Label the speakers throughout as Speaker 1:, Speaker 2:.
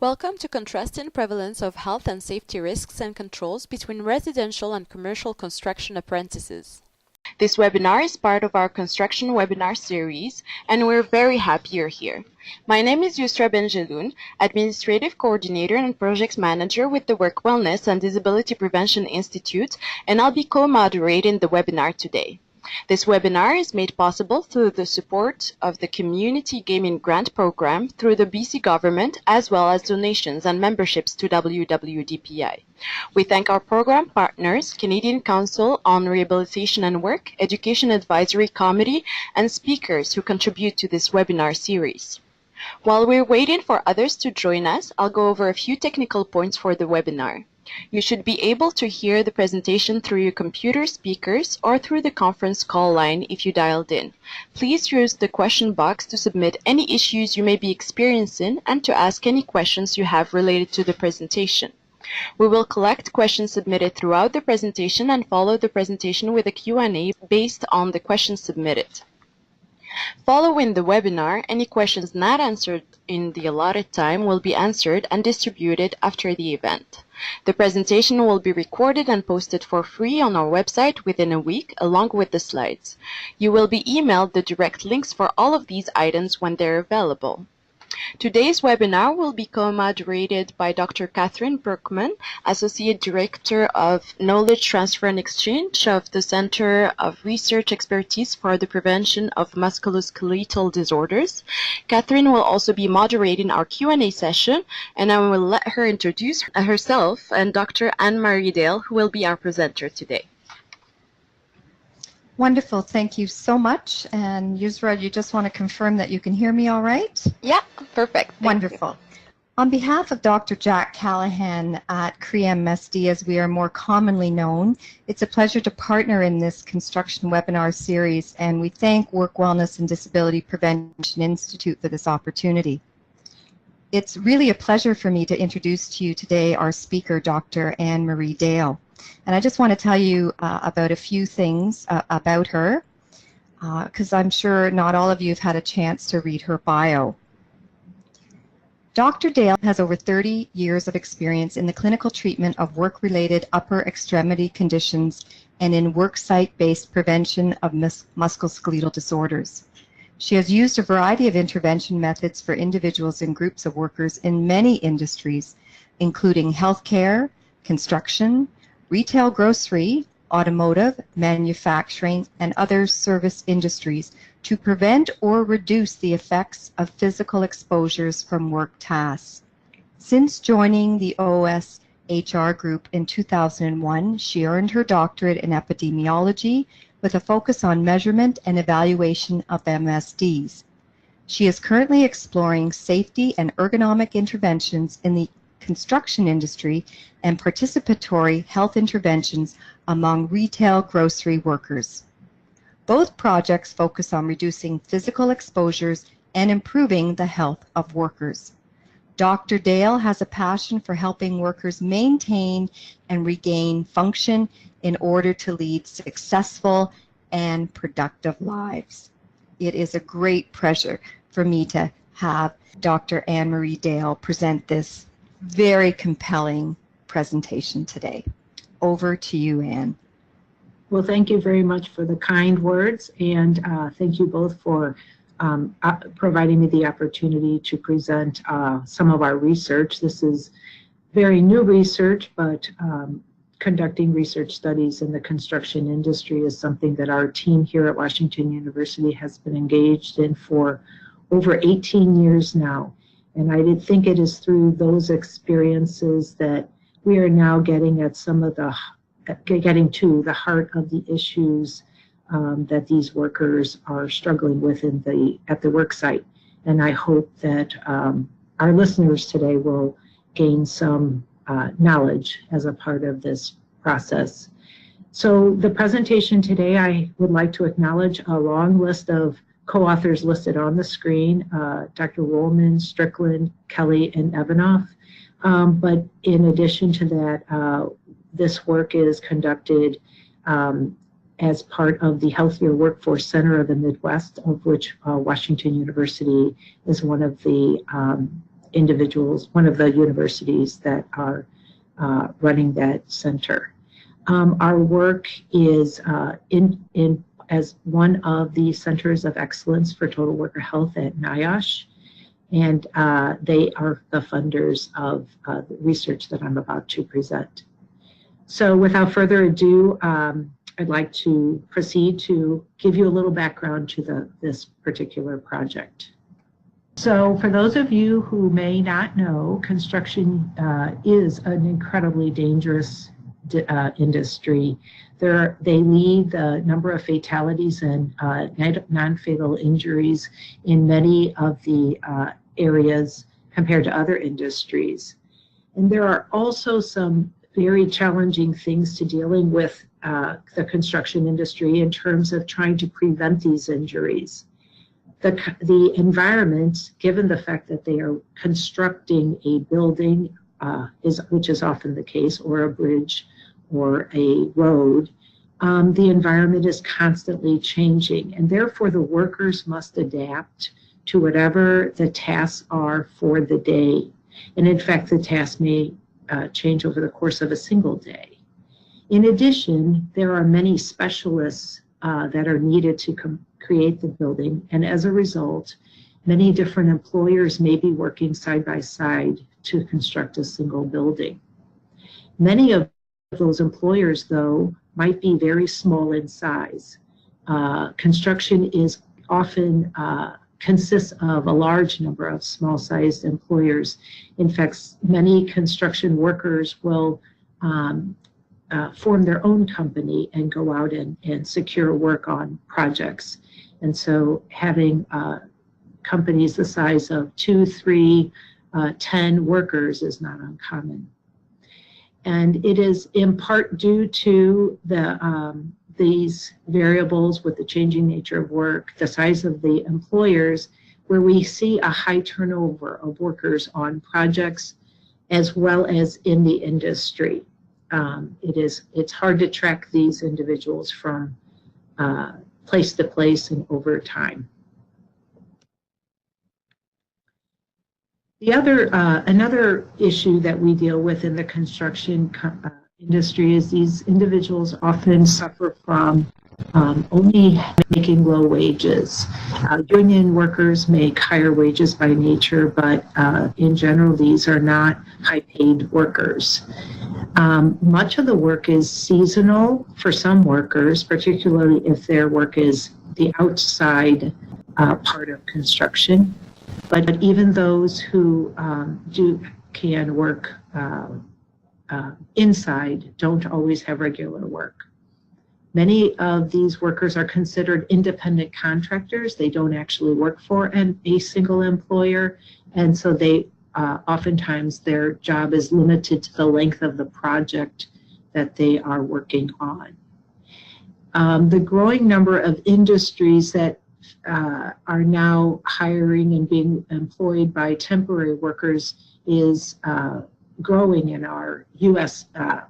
Speaker 1: Welcome to Contrasting Prevalence of Health and Safety Risks and Controls between Residential and Commercial Construction Apprentices.
Speaker 2: This webinar is part of our construction webinar series, and we're very happy you're here. My name is Yusra Benjeloun, Administrative Coordinator and Project Manager with the Work Wellness and Disability Prevention Institute, and I'll be co-moderating the webinar today. This webinar is made possible through the support of the Community Gaming Grant Program through the BC government, as well as donations and memberships to WWDPI. We thank our program partners, Canadian Council on Rehabilitation and Work, Education Advisory Committee, and speakers who contribute to this webinar series. While we're waiting for others to join us, I'll go over a few technical points for the webinar. You should be able to hear the presentation through your computer speakers or through the conference call line if you dialed in. Please use the question box to submit any issues you may be experiencing and to ask any questions you have related to the presentation. We will collect questions submitted throughout the presentation and follow the presentation with a Q&A based on the questions submitted. Following the webinar, any questions not answered in the allotted time will be answered and distributed after the event. The presentation will be recorded and posted for free on our website within a week, along with the slides. You will be emailed the direct links for all of these items when they're available. Today's webinar will be co-moderated by Dr. Catherine Brookman, Associate Director of Knowledge Transfer and Exchange of the Center of Research Expertise for the Prevention of Musculoskeletal Disorders. Catherine will also be moderating our Q&A session, and I will let her introduce herself and Dr. Anne-Marie Dale, who will be our presenter today.
Speaker 3: Wonderful. Thank you so much. And Yusra, you just want to confirm that you can hear me all right?
Speaker 2: Yeah, perfect.
Speaker 3: Wonderful. On behalf of Dr. Jack Callahan at CREAMSD, as we are more commonly known, it's a pleasure to partner in this construction webinar series, and we thank Work Wellness and Disability Prevention Institute for this opportunity. It's really a pleasure for me to introduce to you today our speaker, Dr. Anne-Marie Dale. And I just want to tell you about a few things about her, because I'm sure not all of you have had a chance to read her bio. Dr. Dale has over 30 years of experience in the clinical treatment of work-related upper extremity conditions and in worksite-based prevention of musculoskeletal disorders. She has used a variety of intervention methods for individuals and groups of workers in many industries, including healthcare, construction, retail grocery, automotive, manufacturing, and other service industries to prevent or reduce the effects of physical exposures from work tasks. Since joining the OSHR group in 2001, she earned her doctorate in epidemiology with a focus on measurement and evaluation of MSDs. She is currently exploring safety and ergonomic interventions in the construction industry and participatory health interventions among retail grocery workers. Both projects focus on reducing physical exposures and improving the health of workers. Dr. Dale has a passion for helping workers maintain and regain function in order to lead successful and productive lives. It is a great pleasure for me to have Dr. Anne-Marie Dale present this very compelling presentation today. Over to you, Anne.
Speaker 4: Well, thank you very much for the kind words, and thank you both for providing me the opportunity to present some of our research. This is very new research, but conducting research studies in the construction industry is something that our team here at Washington University has been engaged in for over 18 years now. And I did think it is through those experiences that we are now getting at getting to the heart of the issues that these workers are struggling with at the work site. And I hope that our listeners today will gain some knowledge as a part of this process. So the presentation today, I would like to acknowledge a long list of co-authors listed on the screen, Dr. Woolman, Strickland, Kelly, and Evanoff. But in addition to that, this work is conducted as part of the Healthier Workforce Center of the Midwest, of which Washington University is one of the individuals, one of the universities that are running that center. Our work is as one of the centers of excellence for total worker health at NIOSH, and they are the funders of the research that I'm about to present. So without further ado, I'd like to proceed to give you a little background to this particular project. So for those of you who may not know, construction is an incredibly dangerous industry. They lead the number of fatalities and non-fatal injuries in many of the areas compared to other industries. And there are also some very challenging things to dealing with the construction industry in terms of trying to prevent these injuries. The environment, given the fact that they are constructing a building, which is often the case, or a bridge or a road, the environment is constantly changing, and therefore the workers must adapt to whatever the tasks are for the day. And in fact, the tasks may change over the course of a single day. In addition, there are many specialists that are needed to create the building, and as a result, many different employers may be working side by side to construct a single building. Many of those employers, though, might be very small in size. Construction is often consists of a large number of small-sized employers. In fact, many construction workers will form their own company and go out and secure work on projects. And so having companies the size of 2, 3, 10 workers is not uncommon. And it is in part due to these variables with the changing nature of work, the size of the employers, where we see a high turnover of workers on projects as well as in the industry. It's hard to track these individuals from place to place and over time. Another issue that we deal with in the construction industry is these individuals often suffer from only making low wages. Union workers make higher wages by nature, but in general, these are not high-paid workers. Much of the work is seasonal for some workers, particularly if their work is the outside part of construction. But even those who can work inside don't always have regular work. Many of these workers are considered independent contractors. They don't actually work for a single employer, and so they oftentimes their job is limited to the length of the project that they are working on. The growing number of industries that are now hiring and being employed by temporary workers is growing in our U.S.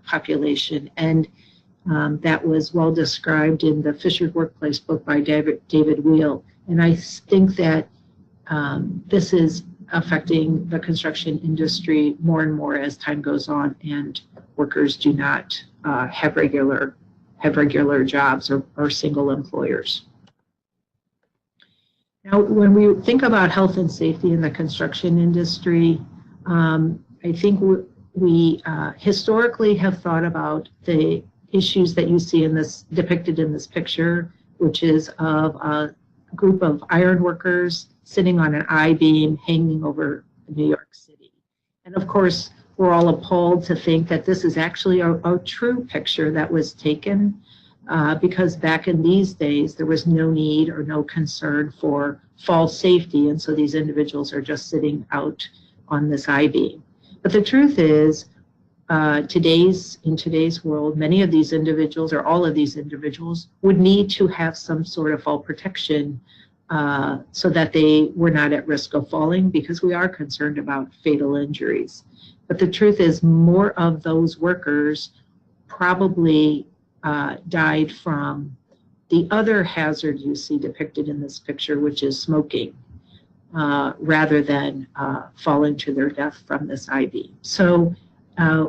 Speaker 4: population, and that was well described in the Fisher's Workplace book by David Wheel. And I think that this is affecting the construction industry more and more as time goes on, and workers do not have regular jobs or single employers. Now, when we think about health and safety in the construction industry, I think we historically have thought about the issues that you see depicted in this picture, which is of a group of iron workers sitting on an I-beam hanging over New York City. And of course, we're all appalled to think that this is actually a true picture that was taken because back in these days, there was no need or no concern for fall safety, and so these individuals are just sitting out on this I-beam. But the truth is, in today's world, many of these individuals, or all of these individuals, would need to have some sort of fall protection so that they were not at risk of falling, because we are concerned about fatal injuries. But the truth is, more of those workers probably died from the other hazard you see depicted in this picture, which is smoking. rather than falling to their death from this IV. So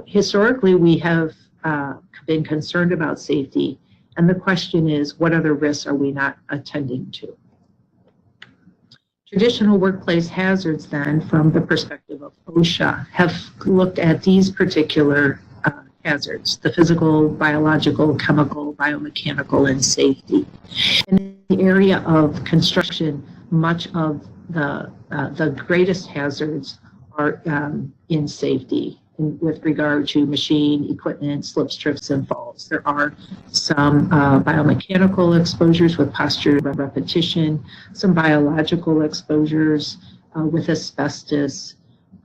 Speaker 4: historically, we have been concerned about safety, and the question is, what other risks are we not attending to? Traditional workplace hazards, then, from the perspective of OSHA, have looked at these particular hazards: the physical, biological, chemical, biomechanical, and safety. In the area of construction, much of the greatest hazards are in safety with regard to machine, equipment, slips, trips, and falls. There are some biomechanical exposures with posture repetition, some biological exposures with asbestos,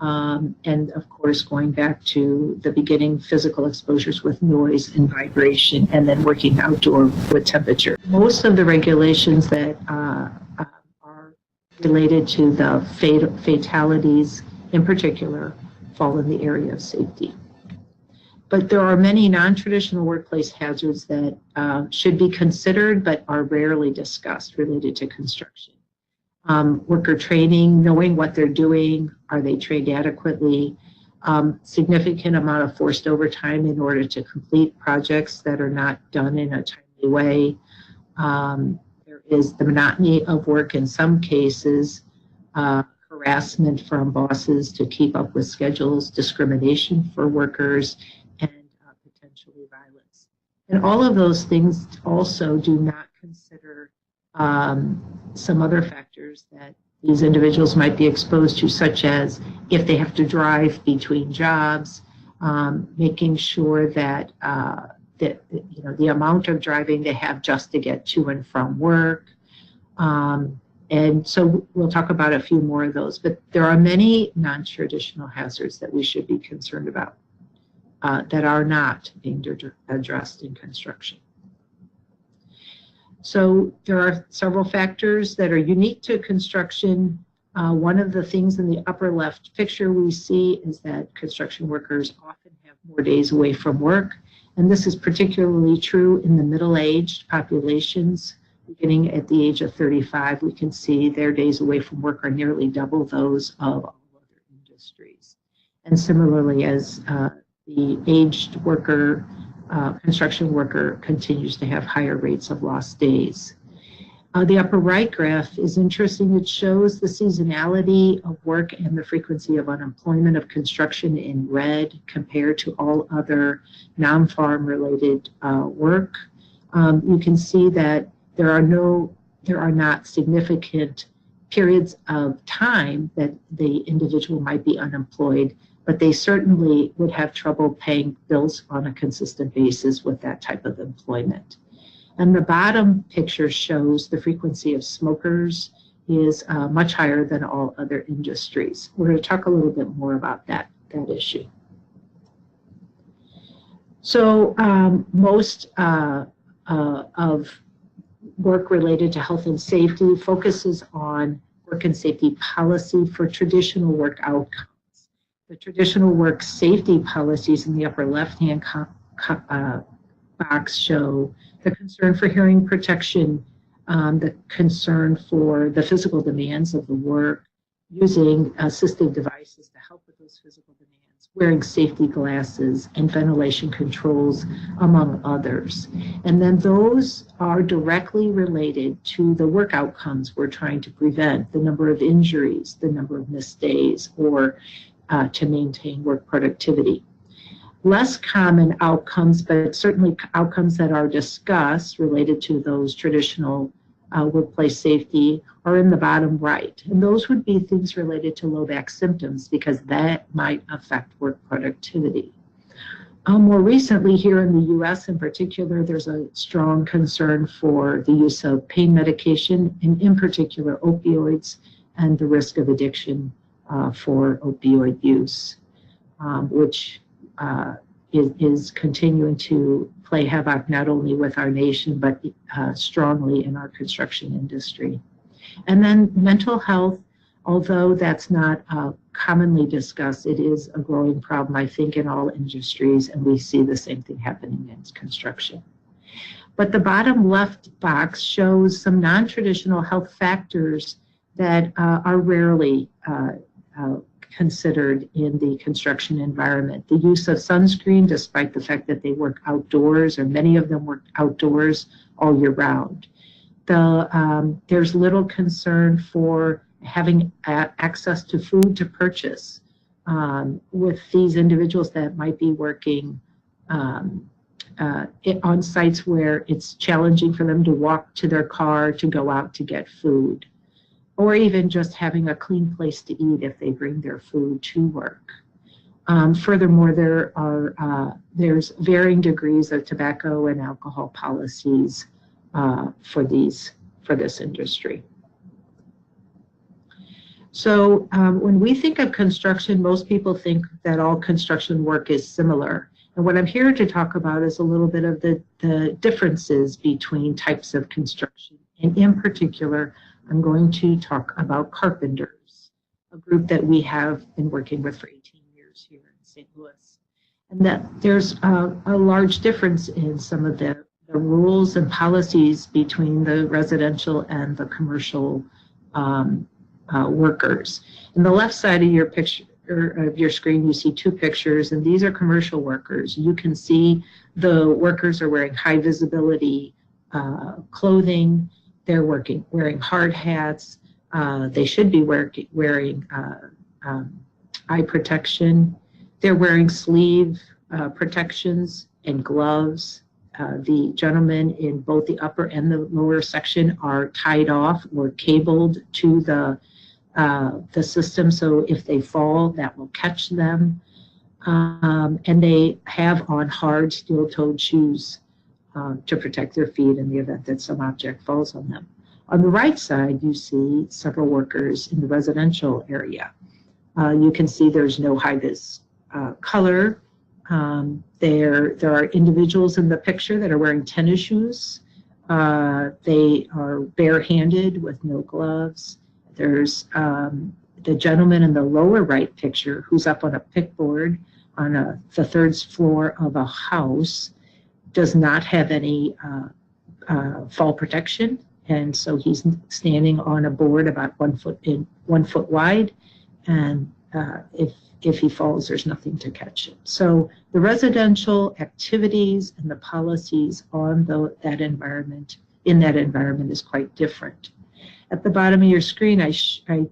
Speaker 4: and of course, going back to the beginning, physical exposures with noise and vibration, and then working outdoor with temperature. Most of the regulations that are related to the fatalities in particular fall in the area of safety. But there are many non-traditional workplace hazards that should be considered but are rarely discussed related to construction. Worker training, knowing what they're doing, are they trained adequately, significant amount of forced overtime in order to complete projects that are not done in a timely way. There is the monotony of work in some cases, harassment from bosses to keep up with schedules, discrimination for workers, and potentially violence. And all of those things also do not consider some other factors that these individuals might be exposed to, such as if they have to drive between jobs, making sure that the amount of driving they have just to get to and from work. And so we'll talk about a few more of those, but there are many non-traditional hazards that we should be concerned about that are not being addressed in construction. So there are several factors that are unique to construction. One of the things in the upper left picture we see is that construction workers often have more days away from work, and this is particularly true in the middle-aged populations. Beginning at the age of 35, we can see their days away from work are nearly double those of all other industries. And similarly, as the aged worker, construction worker continues to have higher rates of lost days. The upper right graph is interesting. It shows the seasonality of work and the frequency of unemployment of construction in red compared to all other non-farm related work. You can see that there are not significant periods of time that the individual might be unemployed, but they certainly would have trouble paying bills on a consistent basis with that type of employment. And the bottom picture shows the frequency of smokers is much higher than all other industries. We're going to talk a little bit more about that issue. So most of work related to health and safety focuses on work and safety policy for traditional work outcomes. The traditional work safety policies in the upper left-hand box show the concern for hearing protection, the concern for the physical demands of the work, using assistive devices to help with those physical demands, wearing safety glasses and ventilation controls, among others. And then those are directly related to the work outcomes we're trying to prevent, the number of injuries, the number of missed days, or to maintain work productivity. Less common outcomes, but certainly outcomes that are discussed related to those traditional workplace safety are in the bottom right. And those would be things related to low back symptoms because that might affect work productivity. More recently here in the US in particular, there's a strong concern for the use of pain medication, and in particular opioids, and the risk of addiction for opioid use, which is continuing to play havoc not only with our nation, but strongly in our construction industry. And then mental health, although that's not commonly discussed, it is a growing problem, I think, in all industries, and we see the same thing happening in construction. But the bottom left box shows some non-traditional health factors that are rarely considered in the construction environment. The use of sunscreen, despite the fact that they work outdoors, or many of them work outdoors all year round. There's little concern for having access to food to purchase with these individuals that might be working on sites where it's challenging for them to walk to their car to go out to get food, or even just having a clean place to eat if they bring their food to work. Furthermore, there's varying degrees of tobacco and alcohol policies for this industry. So when we think of construction, most people think that all construction work is similar. And what I'm here to talk about is a little bit of the differences between types of construction. And in particular, I'm going to talk about carpenters, a group that we have been working with for 18 years here in St. Louis. And that there's a large difference in some of the rules and policies between the residential and the commercial workers. In the left side of your picture, of your screen, you see two pictures, and these are commercial workers. You can see the workers are wearing high visibility clothing. They're wearing hard hats. They should be wearing eye protection. They're wearing sleeve protections and gloves. The gentlemen in both the upper and the lower section are tied off or cabled to the system, so if they fall, that will catch them. And they have on hard steel-toed shoes to protect their feet in the event that some object falls on them. On the right side, you see several workers in the residential area. You can see there's no high-vis color. There are individuals in the picture that are wearing tennis shoes. They are barehanded with no gloves. There's the gentleman in the lower right picture who's up on a pickboard on the third floor of a house, does not have any fall protection, and so he's standing on a board about 1 foot wide, and if he falls, there's nothing to catch him. So the residential activities and the policies on that environment is quite different. At the bottom of your screen, I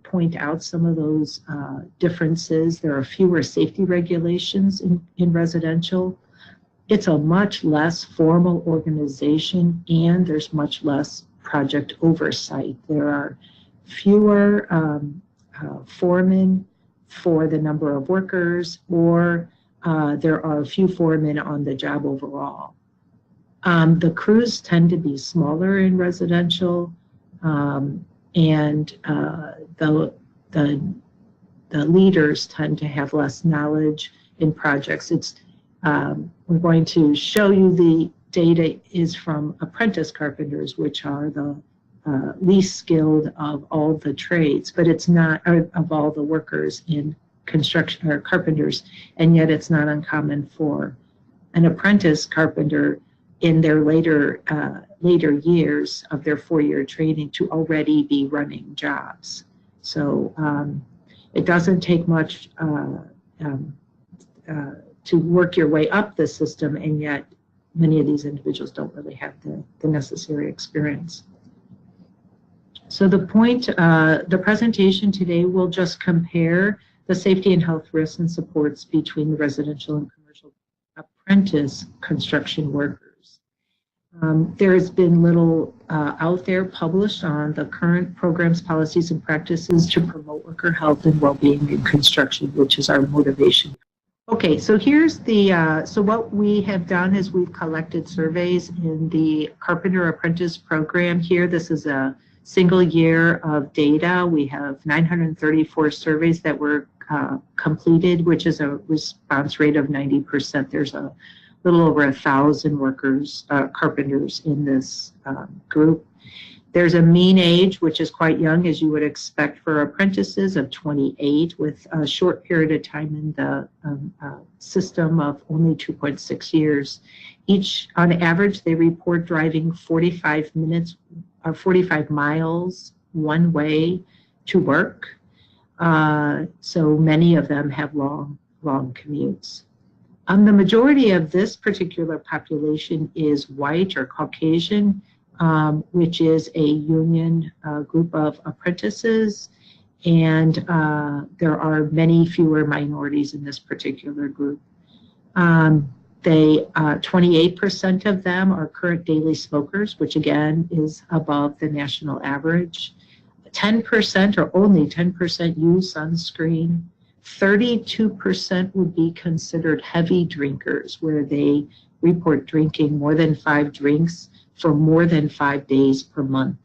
Speaker 4: point out some of those differences. There are fewer safety regulations in residential. It's a much less formal organization, and there's much less project oversight. There are fewer foremen for the number of workers, or there are a few foremen on the job overall. The crews tend to be smaller in residential. And the leaders tend to have less knowledge in projects. We're going to show you the data is from apprentice carpenters, which are the least skilled of all the trades, but it's not of all the workers in construction or carpenters, and yet it's not uncommon for an apprentice carpenter in their later years of their 4-year training to already be running jobs. So it doesn't take much to work your way up the system, and yet many of these individuals don't really have the necessary experience. So the presentation today will just compare the safety and health risks and supports between the residential and commercial apprentice construction workers. There has been little out there published on the current programs, policies, and practices to promote worker health and well-being in construction, which is our motivation. Okay, so here's so what we have done is we've collected surveys in the Carpenter Apprentice program here. This is a single year of data. We have 934 surveys that were completed, which is a response rate of 90%. There's a little over 1,000 workers, carpenters in this group. There's a mean age, which is quite young, as you would expect for apprentices, of 28, with a short period of time in the system of only 2.6 years. On average, they report driving 45 miles one way to work. So many of them have long commutes. The majority of this particular population is white or Caucasian, which is a union group of apprentices, and there are many fewer minorities in this particular group. 28% of them are current daily smokers, which again is above the national average. 10% or only 10% use sunscreen. 32% would be considered heavy drinkers, where they report drinking more than 5 drinks for more than 5 days per month.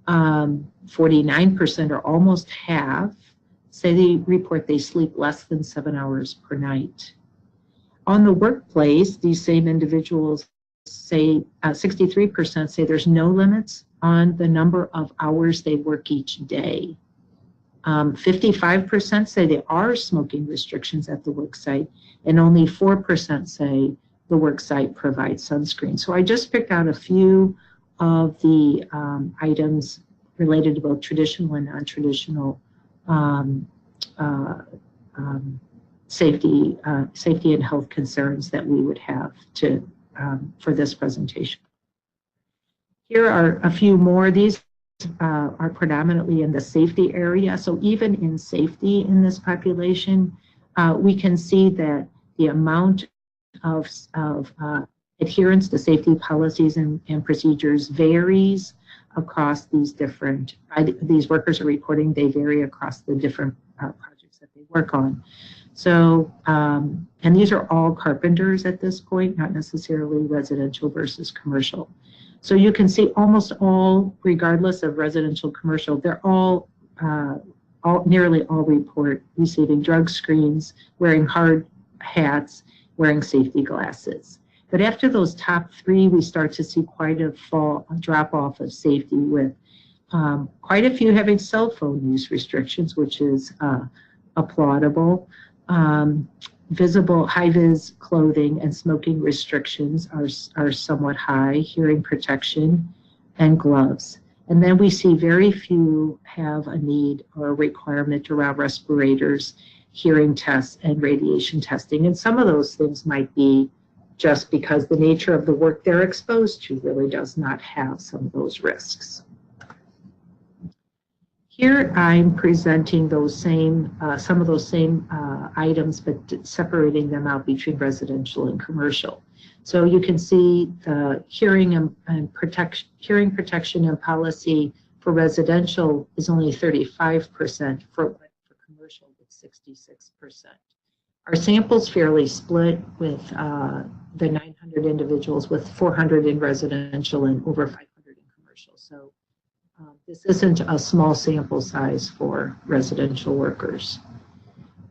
Speaker 4: 49%, or almost half, say they report they sleep less than 7 hours per night. On the workplace, these same individuals say 63% say there's no limits on the number of hours they work each day. 55% say there are smoking restrictions at the work site, and only 4% say the work site provides sunscreen. So I just picked out a few of the items related to both traditional and non-traditional safety and health concerns that we would have to for this presentation. Here are a few more. These are predominantly in the safety area. So even in safety in this population, we can see that the amount of adherence to safety policies and procedures varies across these different, these workers are reporting they vary across the different projects that they work on. So, and these are all carpenters at this point, not necessarily residential versus commercial. So you can see almost all, regardless of residential, commercial, they're nearly all report receiving drug screens, wearing hard hats, wearing safety glasses. But after those top 3, we start to see quite a drop off of safety, with quite a few having cell phone use restrictions, which is applaudable. Visible high-vis clothing and smoking restrictions are somewhat high, hearing protection and gloves. And then we see very few have a need or a requirement around respirators, hearing tests, and radiation testing. And some of those things might be just because the nature of the work they're exposed to really does not have some of those risks. Here I'm presenting those same, some of those same items, but separating them out between residential and commercial. So you can see the hearing protection and policy for residential is only 35%, for commercial with 66%. Our sample's fairly split, with the 900 individuals, with 400 in residential and over 500 in commercial. So this isn't a small sample size for residential workers.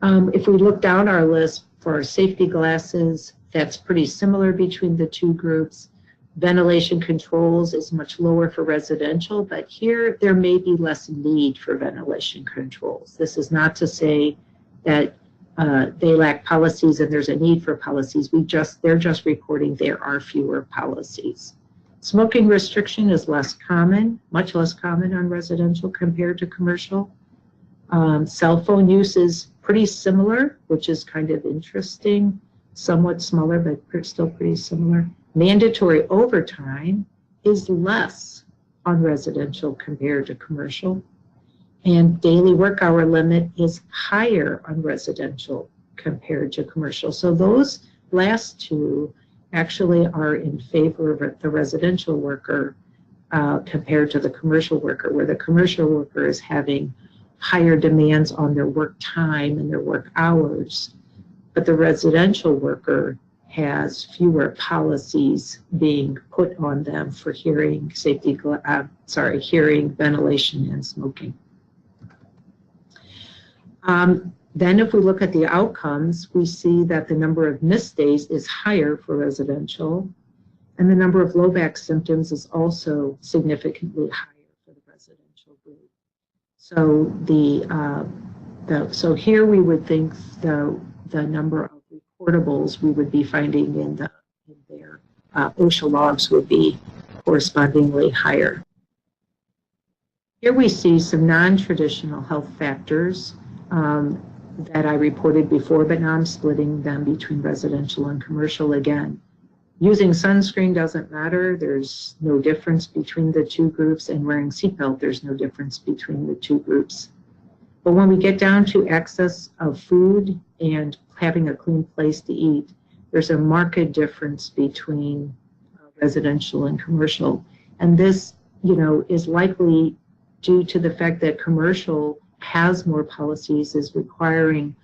Speaker 4: If we look down our list for our safety glasses, that's pretty similar between the two groups. Ventilation controls is much lower for residential, but here there may be less need for ventilation controls. This is not to say that they lack policies and there's a need for policies. They're just reporting there are fewer policies. Smoking restriction is less common, much less common on residential compared to commercial. Cell phone use is pretty similar, which is kind of interesting, somewhat smaller, but still pretty similar. Mandatory overtime is less on residential compared to commercial. And daily work hour limit is higher on residential compared to commercial. So those last two actually are in favor of the residential worker compared to the commercial worker, where the commercial worker is having higher demands on their work time and their work hours, but the residential worker has fewer policies being put on them for hearing, hearing, ventilation, and smoking. Then if we look at the outcomes, we see that the number of missed days is higher for residential, and the number of low back symptoms is also significantly higher for the residential group. So so here we would think the number of reportables we would be finding in their OSHA logs would be correspondingly higher. Here we see some non-traditional health factors that I reported before, but now I'm splitting them between residential and commercial again. Using sunscreen doesn't matter. There's no difference between the two groups, and wearing seatbelt, there's no difference between the two groups. But when we get down to access of food and having a clean place to eat, there's a marked difference between residential and commercial. And this, is likely due to the fact that commercial has more policies, is requiring,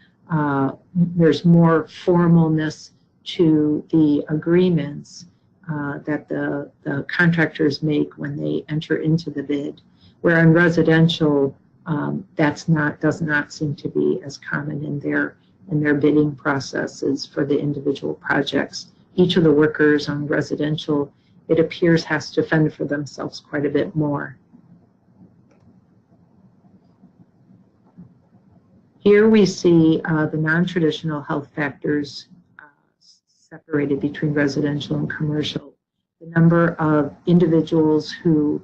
Speaker 4: there's more formalness to the agreements that the contractors make when they enter into the bid, where in residential, does not seem to be as common in their bidding processes for the individual projects. Each of the workers on residential, it appears, has to fend for themselves quite a bit more. Here we see the non-traditional health factors separated between residential and commercial. The number of individuals who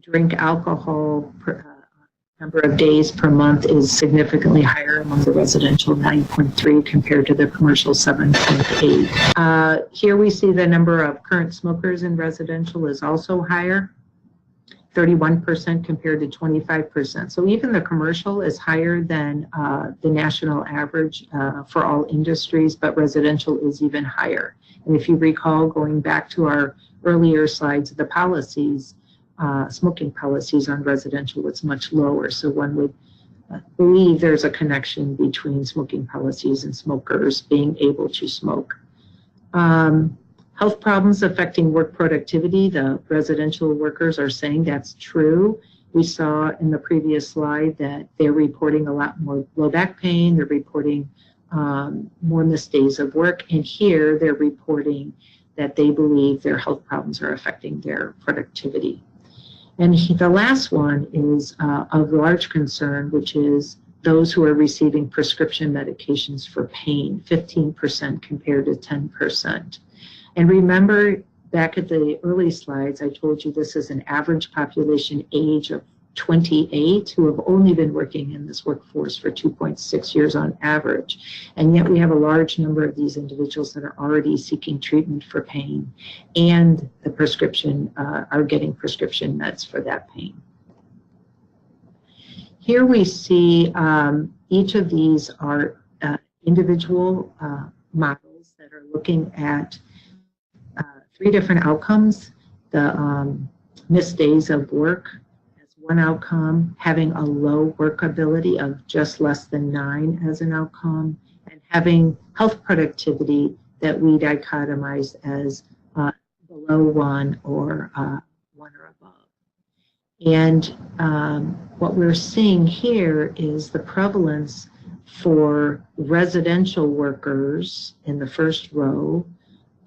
Speaker 4: drink alcohol number of days per month is significantly higher among the residential, 9.3, compared to the commercial, 7.8. Here we see the number of current smokers in residential is also higher, 31% compared to 25%. So even the commercial is higher than the national average for all industries, but residential is even higher. And if you recall, going back to our earlier slides, the policies, smoking policies on residential was much lower. So one would believe there's a connection between smoking policies and smokers being able to smoke. Health problems affecting work productivity, the residential workers are saying that's true. We saw in the previous slide that they're reporting a lot more low back pain, they're reporting more missed days of work, and here they're reporting that they believe their health problems are affecting their productivity. And the last one is of large concern, which is those who are receiving prescription medications for pain, 15% compared to 10%. And remember, back at the early slides, I told you this is an average population age of 28 who have only been working in this workforce for 2.6 years on average. And yet we have a large number of these individuals that are already seeking treatment for pain, and the prescription are getting prescription meds for that pain. Here we see each of these are individual models that are looking at 3 different outcomes. The missed days of work as one outcome, having a low workability of just less than 9 as an outcome, and having health productivity that we dichotomize as below 1 or 1 or above. And what we're seeing here is the prevalence for residential workers in the first row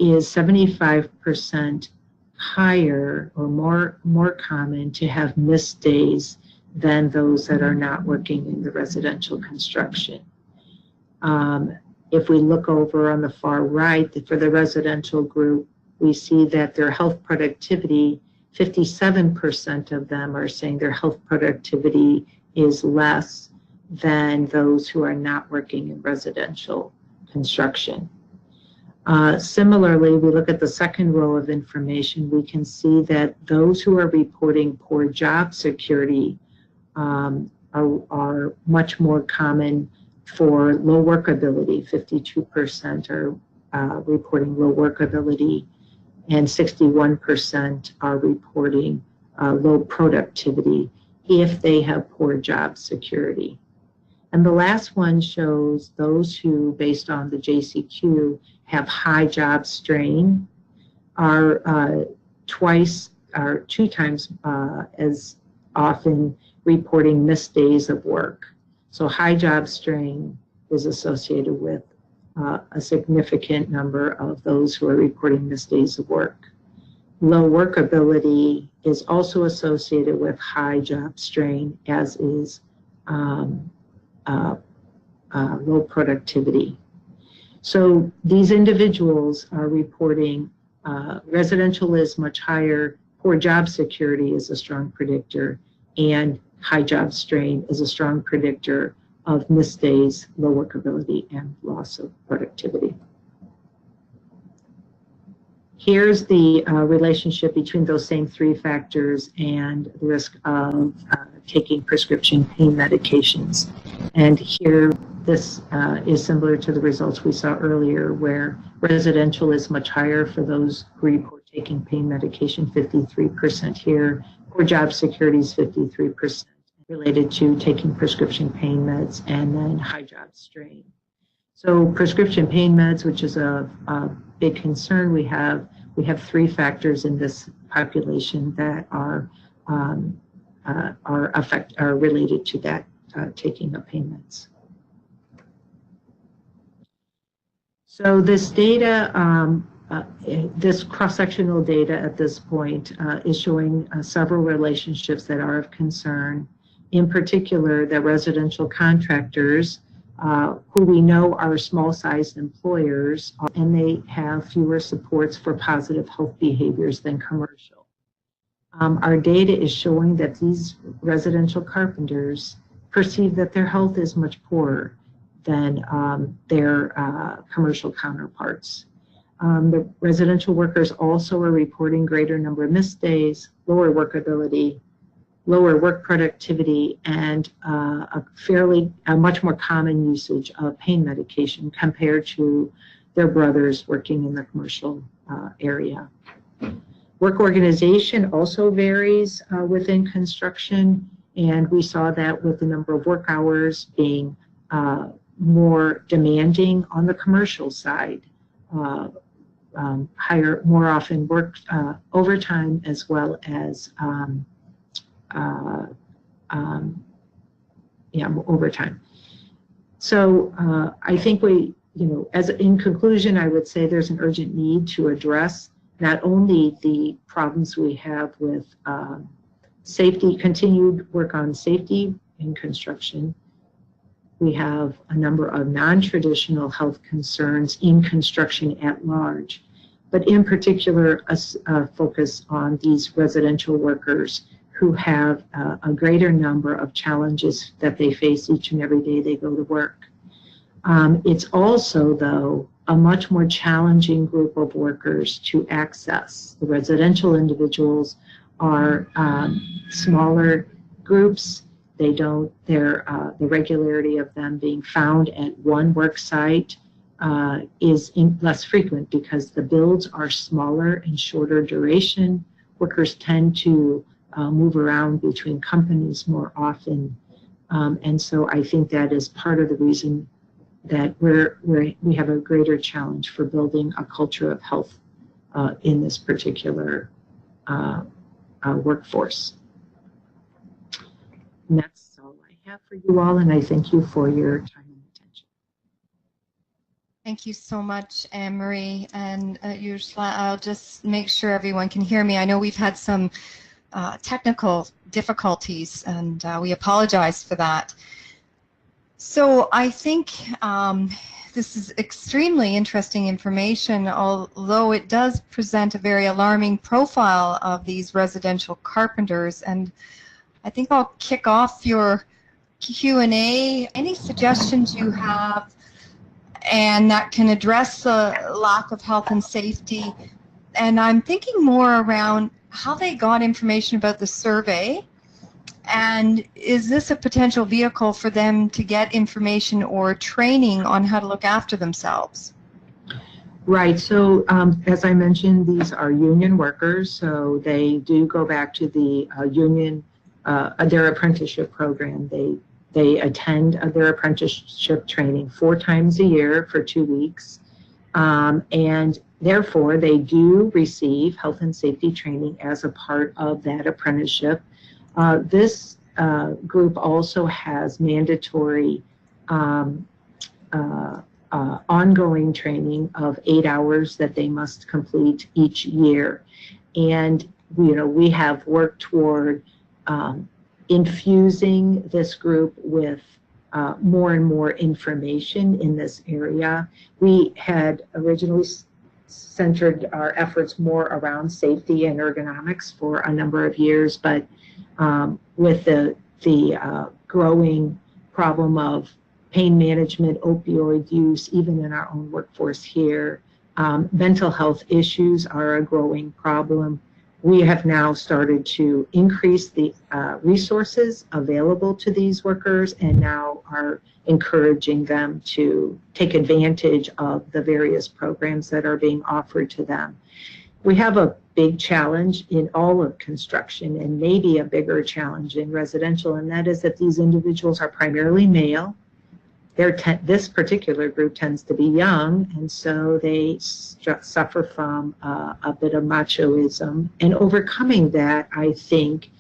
Speaker 4: is 75% higher or more common to have missed days than those that are not working in the residential construction. If we look over on the far right, for the residential group, we see that their health productivity, 57% of them are saying their health productivity is less than those who are not working in residential construction. Similarly, we look at the second row of information, we can see that those who are reporting poor job security are much more common for low workability. 52% are reporting low workability, and 61% are reporting low productivity if they have poor job security. And the last one shows those who, based on the JCQ, have high job strain are 2 times as often reporting missed days of work. So high job strain is associated with a significant number of those who are reporting missed days of work. Low workability is also associated with high job strain, as is low productivity. So these individuals are reporting residential is much higher, poor job security is a strong predictor, and high job strain is a strong predictor of missed days, low workability, and loss of productivity. Here's the relationship between those same three factors and the risk of taking prescription pain medications. And here, this is similar to the results we saw earlier, where residential is much higher for those who report taking pain medication, 53% here, or job security is 53% related to taking prescription pain meds, and then high job strain. So prescription pain meds, which is a big concern we have three factors in this population that are related to that taking of pain meds. So this data, this cross-sectional data at this point is showing several relationships that are of concern. In particular, that residential contractors, who we know are small-sized employers, and they have fewer supports for positive health behaviors than commercial. Our data is showing that these residential carpenters perceive that their health is much poorer than their commercial counterparts. The residential workers also are reporting greater number of missed days, lower workability, lower work productivity, and a much more common usage of pain medication compared to their brothers working in the commercial area. Work organization also varies within construction, and we saw that with the number of work hours being more demanding on the commercial side, more often work overtime, as well as overtime. So I think in conclusion, I would say there's an urgent need to address not only the problems we have with safety, continued work on safety in construction. We have a number of non-traditional health concerns in construction at large, but in particular, a focus on these residential workers who have a greater number of challenges that they face each and every day they go to work. It's also, though, a much more challenging group of workers to access. The residential individuals are smaller groups. The regularity of them being found at one work site is less frequent because the builds are smaller and shorter duration. Workers tend to move around between companies more often. And so I think that is part of the reason that we have a greater challenge for building a culture of health in this particular workforce. And that's all I have for you all, and I thank you for your time and attention.
Speaker 3: Thank you so much, Anne-Marie. And Ursula, I'll just make sure everyone can hear me. I know we've had some technical difficulties, and we apologize for that. So I think this is extremely interesting information, although it does present a very alarming profile of these residential carpenters. And I think I'll kick off your Q&A. Any suggestions you have and that can address the lack of health and safety? And I'm thinking more around how they got information about the survey, and is this a potential vehicle for them to get information or training on how to look after themselves?
Speaker 4: Right. So as I mentioned, these are union workers, so they do go back to the union, their apprenticeship program. They attend their apprenticeship training 4 times a year for 2 weeks, and therefore they do receive health and safety training as a part of that apprenticeship. This group also has mandatory ongoing training of 8 hours that they must complete each year. And we have worked toward infusing this group with more and more information in this area. We had originally centered our efforts more around safety and ergonomics for a number of years, but with the growing problem of pain management, opioid use, even in our own workforce here, mental health issues are a growing problem. We have now started to increase the resources available to these workers and now are encouraging them to take advantage of the various programs that are being offered to them. We have a big challenge in all of construction and maybe a bigger challenge in residential, and that is that these individuals are primarily male. This particular group tends to be young, and so they suffer from a bit of machoism. And overcoming that, I think,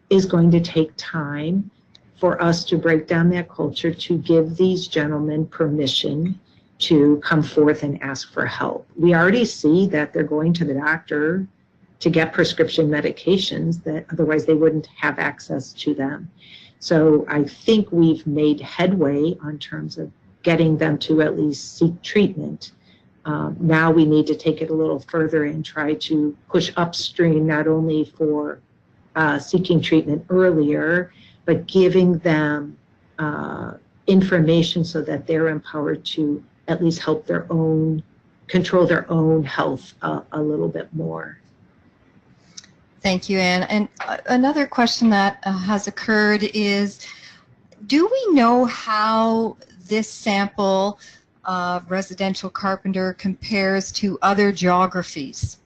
Speaker 4: is going to take time for us to break down that culture, to give these gentlemen permission to come forth and ask for help. We already see that they're going to the doctor to get prescription medications that otherwise they wouldn't have access to them. So I think we've made headway on terms of getting them to at least seek treatment. Now we need to take it a little further and try to push upstream, not only for seeking treatment earlier, but giving them information so that they're empowered to at least help control their own health a little bit more.
Speaker 3: Thank you, Anne. And another question that has occurred is, do we know how this sample of residential carpenter compares to other geographies?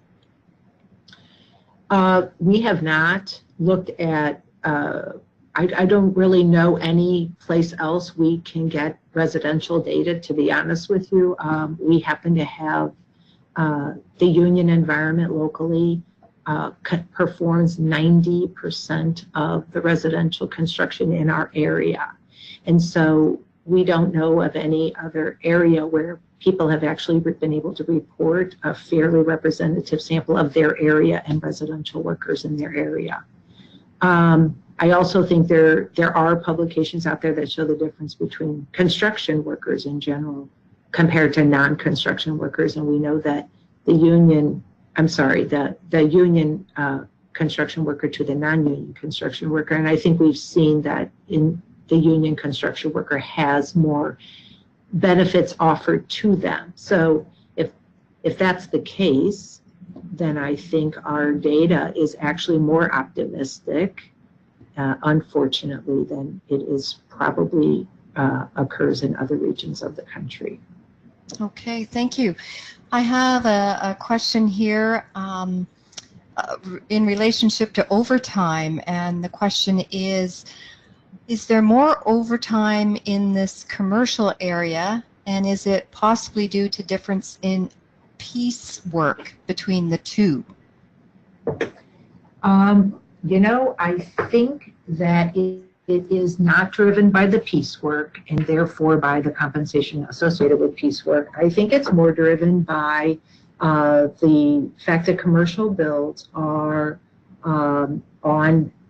Speaker 4: We have not looked at, I don't really know any place else we can get residential data, to be honest with you. We happen to have the union environment locally performs 90% of the residential construction in our area. And so we don't know of any other area where people have actually been able to report a fairly representative sample of their area and residential workers in their area. I also think there are publications out there that show the difference between construction workers in general compared to non-construction workers, and we know that the union construction worker to the non-union construction worker. And I think we've seen that in the union construction worker has more benefits offered to them. So if that's the case, then I think our data is actually more optimistic, unfortunately, than it is probably occurs in other regions of the country.
Speaker 3: Okay, thank you. I have a question here in relationship to overtime, and the question is there more overtime in this commercial area, and is it possibly due to difference in piecework between the two?
Speaker 4: I think that it is not driven by the piecework and therefore by the compensation associated with piecework. I think it's more driven by the fact that commercial builds are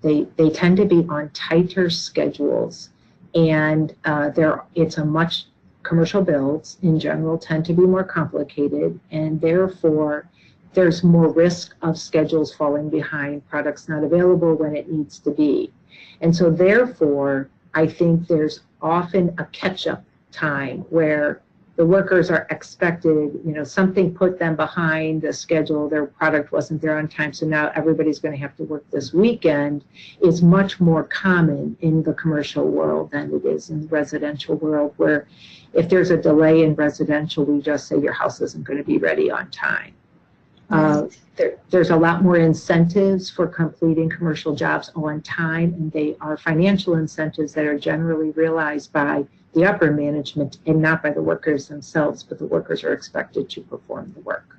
Speaker 4: they tend to be on tighter schedules, and commercial builds in general tend to be more complicated, and therefore there's more risk of schedules falling behind, products not available when it needs to be. And so therefore, I think there's often a catch-up time where the workers are expected, something put them behind the schedule, their product wasn't there on time, so now everybody's going to have to work this weekend, is much more common in the commercial world than it is in the residential world, where if there's a delay in residential, we just say your house isn't going to be ready on time. There's a lot more incentives for completing commercial jobs on time, and they are financial incentives that are generally realized by the upper management and not by the workers themselves, but the workers are expected to perform the work.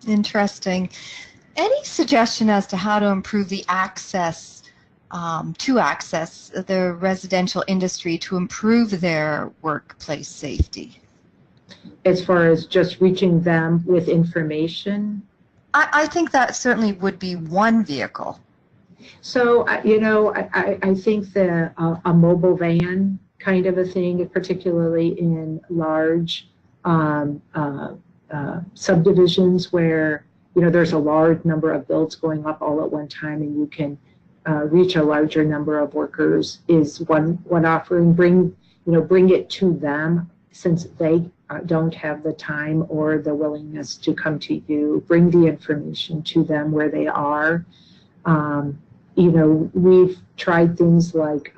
Speaker 3: Interesting. Any suggestion as to how to improve the access the residential industry to improve their workplace safety?
Speaker 4: As far as just reaching them with information?
Speaker 3: I think that certainly would be one vehicle.
Speaker 4: So, I think that a mobile van kind of a thing, particularly in large subdivisions where, there's a large number of builds going up all at one time, and you can reach a larger number of workers is one offering. Bring it to them, since they don't have the time or the willingness to come to you. Bring the information to them where they are. We've tried things like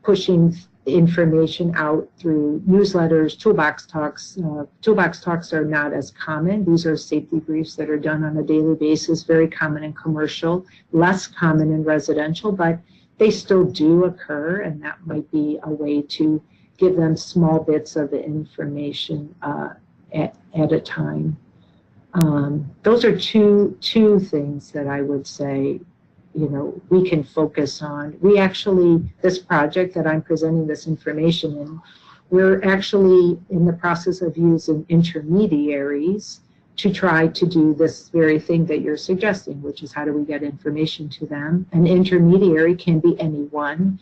Speaker 4: pushing information out through newsletters, toolbox talks. Toolbox talks are not as common. These are safety briefs that are done on a daily basis, very common in commercial, less common in residential, but they still do occur, and that might be a way to give them small bits of the information at a time. Those are two things that I would say we can focus on. We actually, this project that I'm presenting this information in, we're actually in the process of using intermediaries to try to do this very thing that you're suggesting, which is how do we get information to them? An intermediary can be anyone.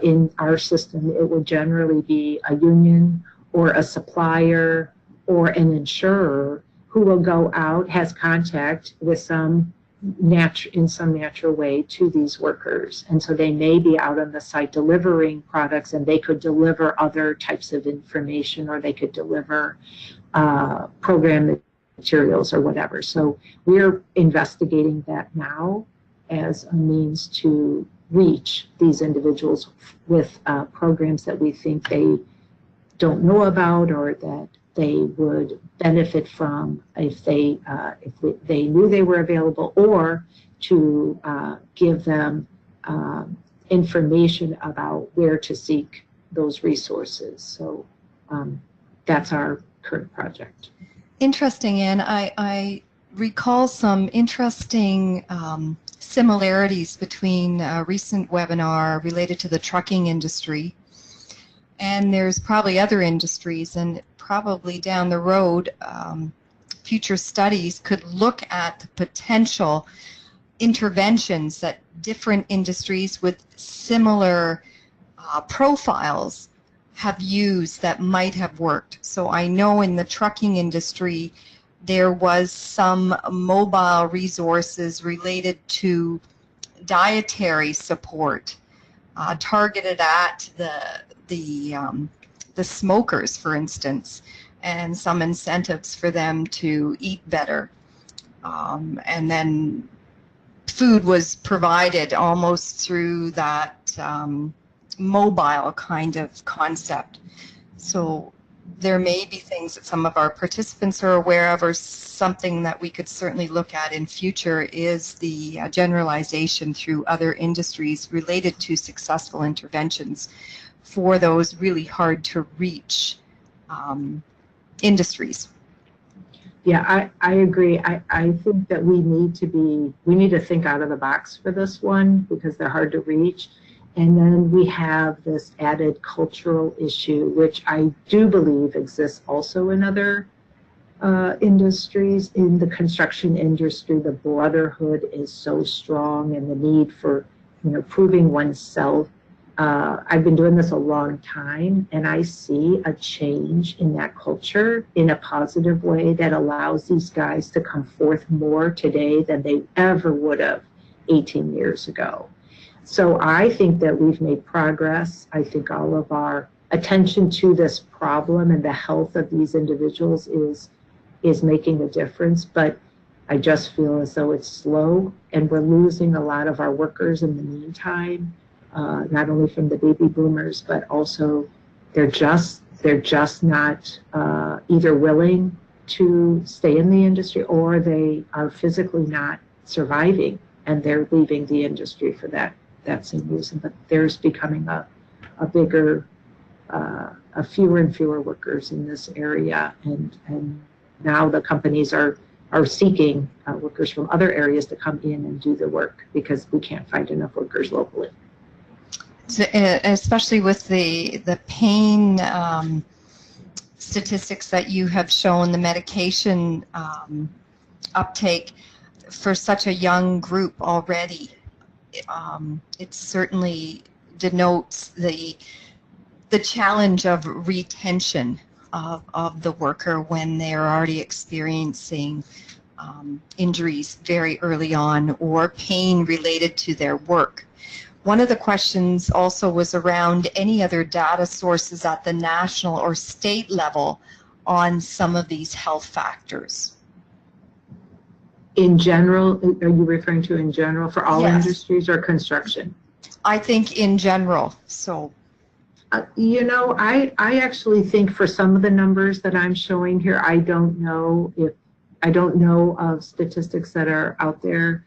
Speaker 4: In our system, it would generally be a union or a supplier or an insurer who will go out, has contact with in some natural way to these workers. And so they may be out on the site delivering products, and they could deliver other types of information, or they could deliver program materials or whatever. So we're investigating that now as a means to reach these individuals with programs that we think they don't know about, or that they would benefit from if they knew they were available, or to give them information about where to seek those resources. So that's our current project.
Speaker 3: Interesting, Anne. I recall some interesting similarities between a recent webinar related to the trucking industry, and there's probably other industries, and probably down the road future studies could look at the potential interventions that different industries with similar profiles have used that might have worked. So I know in the trucking industry there was some mobile resources related to dietary support targeted at the smokers, for instance, and some incentives for them to eat better. And then food was provided almost through that mobile kind of concept. So there may be things that some of our participants are aware of, or something that we could certainly look at in future is the generalization through other industries related to successful interventions for those really hard to reach industries.
Speaker 4: Yeah, I agree. I think that we need to think out of the box for this one, because they're hard to reach. And then we have this added cultural issue, which I do believe exists also in other industries. In the construction industry, the brotherhood is so strong, and the need for proving oneself. I've been doing this a long time, and I see a change in that culture in a positive way that allows these guys to come forth more today than they ever would have 18 years ago. So I think that we've made progress. I think all of our attention to this problem and the health of these individuals is making a difference, but I just feel as though it's slow, and we're losing a lot of our workers in the meantime. Not only from the baby boomers, but also they're just not either willing to stay in the industry, or they are physically not surviving, and they're leaving the industry for that same reason. But there's becoming a bigger, fewer and fewer workers in this area, and now the companies are seeking workers from other areas to come in and do the work, because we can't find enough workers locally.
Speaker 3: Especially with the pain statistics that you have shown, the medication uptake for such a young group already, it certainly denotes the challenge of retention of the worker when they're already experiencing injuries very early on or pain related to their work. One of the questions also was around any other data sources at the national or state level on some of these health factors.
Speaker 4: In general, are you referring to in general for all
Speaker 3: Yes.
Speaker 4: industries or construction?
Speaker 3: I think in general. So,
Speaker 4: You know, I actually think for some of the numbers that I'm showing here, I don't know of statistics that are out there.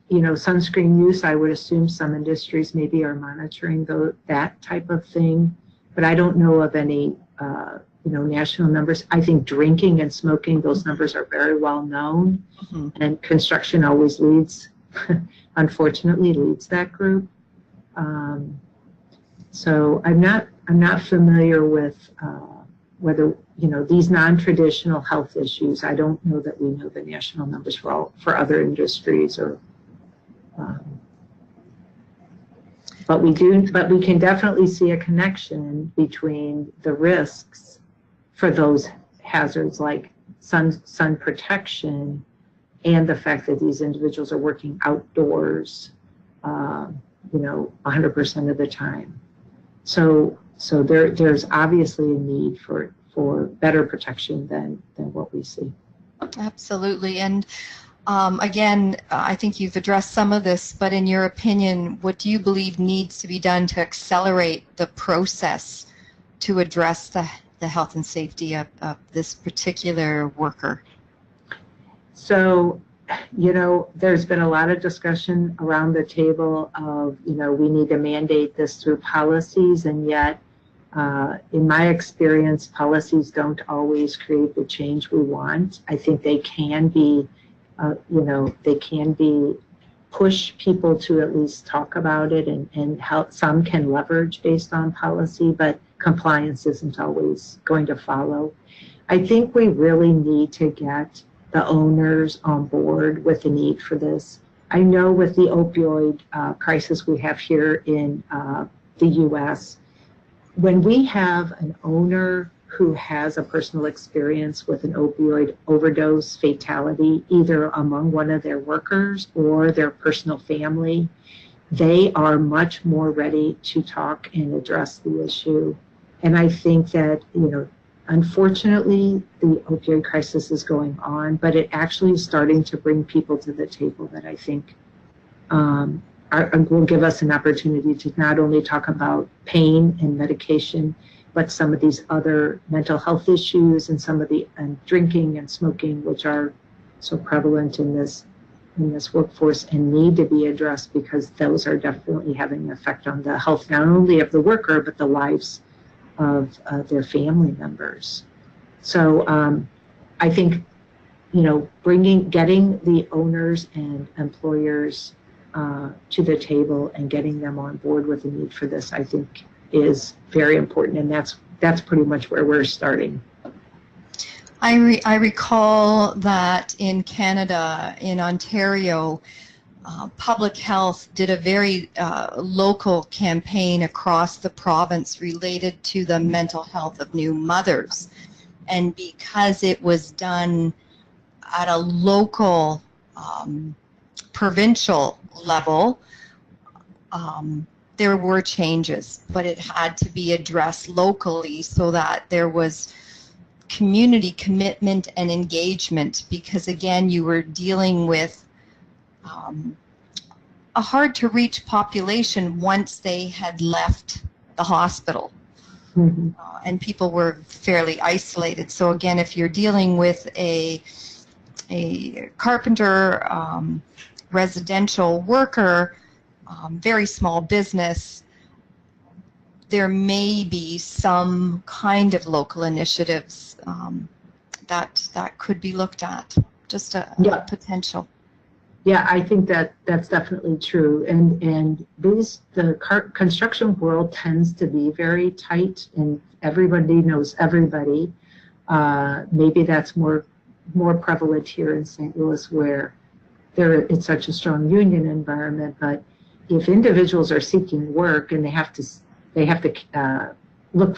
Speaker 4: You know, sunscreen use, I would assume some industries maybe are monitoring that type of thing, but I don't know of any, you know, national numbers. I think drinking and smoking, those numbers are very well known, and construction always leads, unfortunately, leads that group. So I'm not familiar with whether, you know, these non-traditional health issues. I don't know that we know the national numbers for other industries or. But we can definitely see a connection between the risks for those hazards like sun protection and the fact that these individuals are working outdoors, you know, 100% of the time. So there's obviously a need for better protection than what we see.
Speaker 3: absolutely. And again, I think you've addressed some of this, but in your opinion, what do you believe needs to be done to accelerate the process to address the health and safety of this particular worker?
Speaker 4: So, you know, there's been a lot of discussion around the table of, you know, we need to mandate this through policies, and yet, in my experience, policies don't always create the change we want. I think they can be, you know, they can be push people to at least talk about it and help. Some can leverage based on policy, but compliance isn't always going to follow. I think we really need to get the owners on board with the need for this. I know with the opioid crisis we have here in the U.S., when we have an owner who has a personal experience with an opioid overdose fatality, either among one of their workers or their personal family, they are much more ready to talk and address the issue. And I think that, you know, unfortunately, the opioid crisis is going on, but it actually is starting to bring people to the table that I think will give us an opportunity to not only talk about pain and medication, but some of these other mental health issues and some of the drinking and smoking, which are so prevalent in this workforce and need to be addressed, because those are definitely having an effect on the health not only of the worker but the lives of their family members. So I think, you know, getting the owners and employers to the table and getting them on board with the need for this, I think, is very important, and that's pretty much where we're starting.
Speaker 3: I recall that in Canada, in Ontario, public health did a very local campaign across the province related to the mental health of new mothers. And because it was done at a local, provincial level, there were changes, but it had to be addressed locally so that there was community commitment and engagement, because again, you were dealing with a hard to reach population once they had left the hospital. And people were fairly isolated. So again, if you're dealing with a carpenter, residential worker, very small business, there may be some kind of local initiatives that could be looked at, just a potential.
Speaker 4: Yeah, I think that's definitely true. And the construction world tends to be very tight, and everybody knows everybody. Maybe that's more prevalent here in St. Louis, where it's such a strong union environment. But if individuals are seeking work and they have to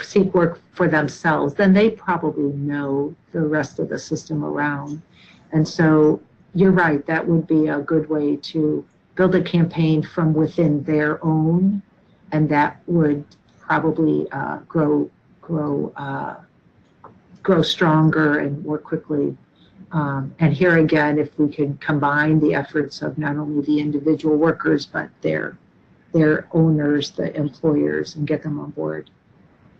Speaker 4: seek work for themselves, then they probably know the rest of the system around. And so you're right, that would be a good way to build a campaign from within their own, and that would probably grow stronger and more quickly. And here again, if we could combine the efforts of not only the individual workers, but their owners, the employers, and get them on board.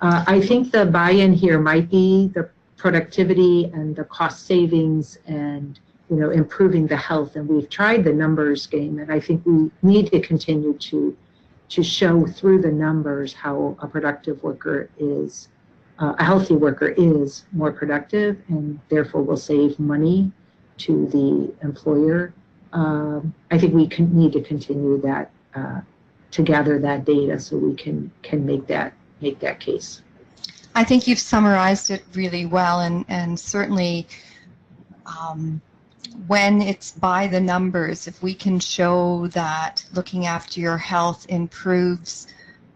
Speaker 4: I think the buy-in here might be the productivity and the cost savings and improving the health. And we've tried the numbers game, and I think we need to continue to show through the numbers how a productive worker is, a healthy worker is more productive, and therefore will save money to the employer. I think we need to continue that to gather that data so we can make that case.
Speaker 3: I think you've summarized it really well, and certainly when it's by the numbers, if we can show that looking after your health improves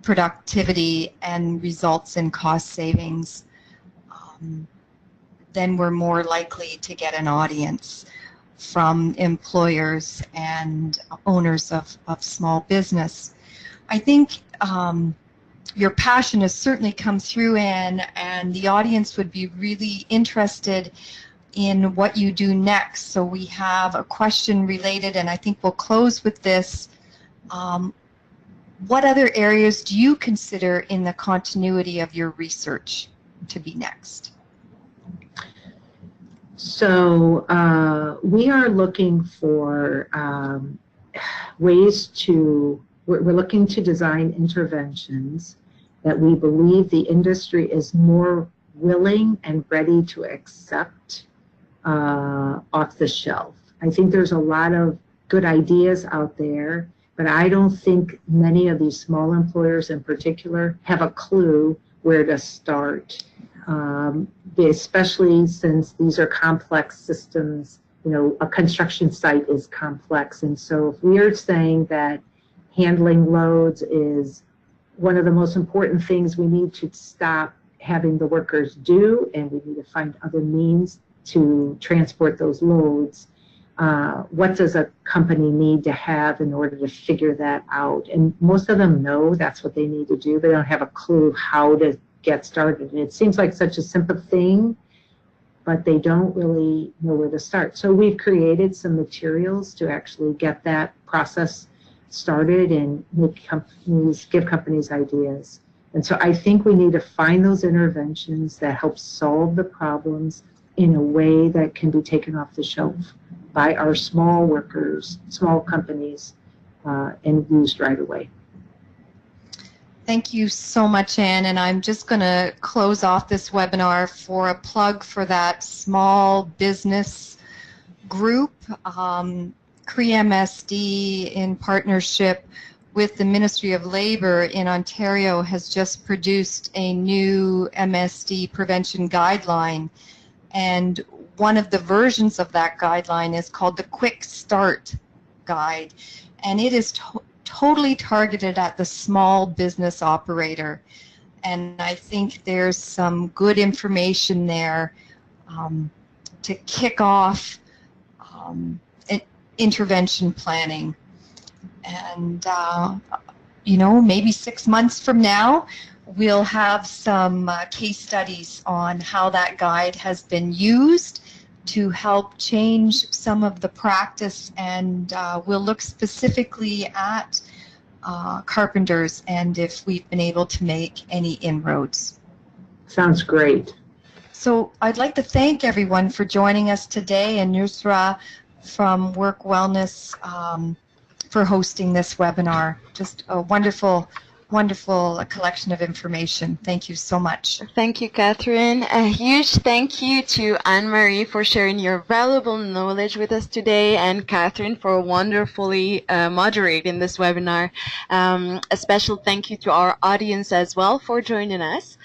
Speaker 3: productivity and results in cost savings, then we're more likely to get an audience from employers and owners of small business. I think your passion has certainly come through, Anne, and the audience would be really interested in what you do next. So we have a question related, and I think we'll close with this. What other areas do you consider in the continuity of your research to be next?
Speaker 4: So we are looking for ways to, we're looking to design interventions that we believe the industry is more willing and ready to accept off the shelf. I think there's a lot of good ideas out there, but I don't think many of these small employers in particular have a clue where to start, especially since these are complex systems. A construction site is complex, and so if we are saying that handling loads is one of the most important things we need to stop having the workers do, and we need to find other means to transport those loads. What does a company need to have in order to figure that out? And most of them know that's what they need to do. They don't have a clue how to get started. And it seems like such a simple thing, but they don't really know where to start. So we've created some materials to actually get that process started and give companies ideas. And so I think we need to find those interventions that help solve the problems in a way that can be taken off the shelf by our small workers, small companies, and used right away.
Speaker 3: Thank you so much, Anne, and I'm just going to close off this webinar for a plug for that small business group. CREMSD, in partnership with the Ministry of Labour in Ontario, has just produced a new MSD prevention guideline, and one of the versions of that guideline is called the Quick Start Guide, and it is totally targeted at the small business operator. And I think there's some good information there to kick off intervention planning. And, maybe 6 months from now, we'll have some case studies on how that guide has been used to help change some of the practice, and we'll look specifically at carpenters and if we've been able to make any inroads.
Speaker 4: Sounds great.
Speaker 3: So I'd like to thank everyone for joining us today, and Nusra from Work Wellness for hosting this webinar. Just a wonderful collection of information. Thank you so much.
Speaker 2: Thank you, Catherine. A huge thank you to Anne-Marie for sharing your valuable knowledge with us today, and Catherine for wonderfully moderating this webinar. A special thank you to our audience as well for joining us.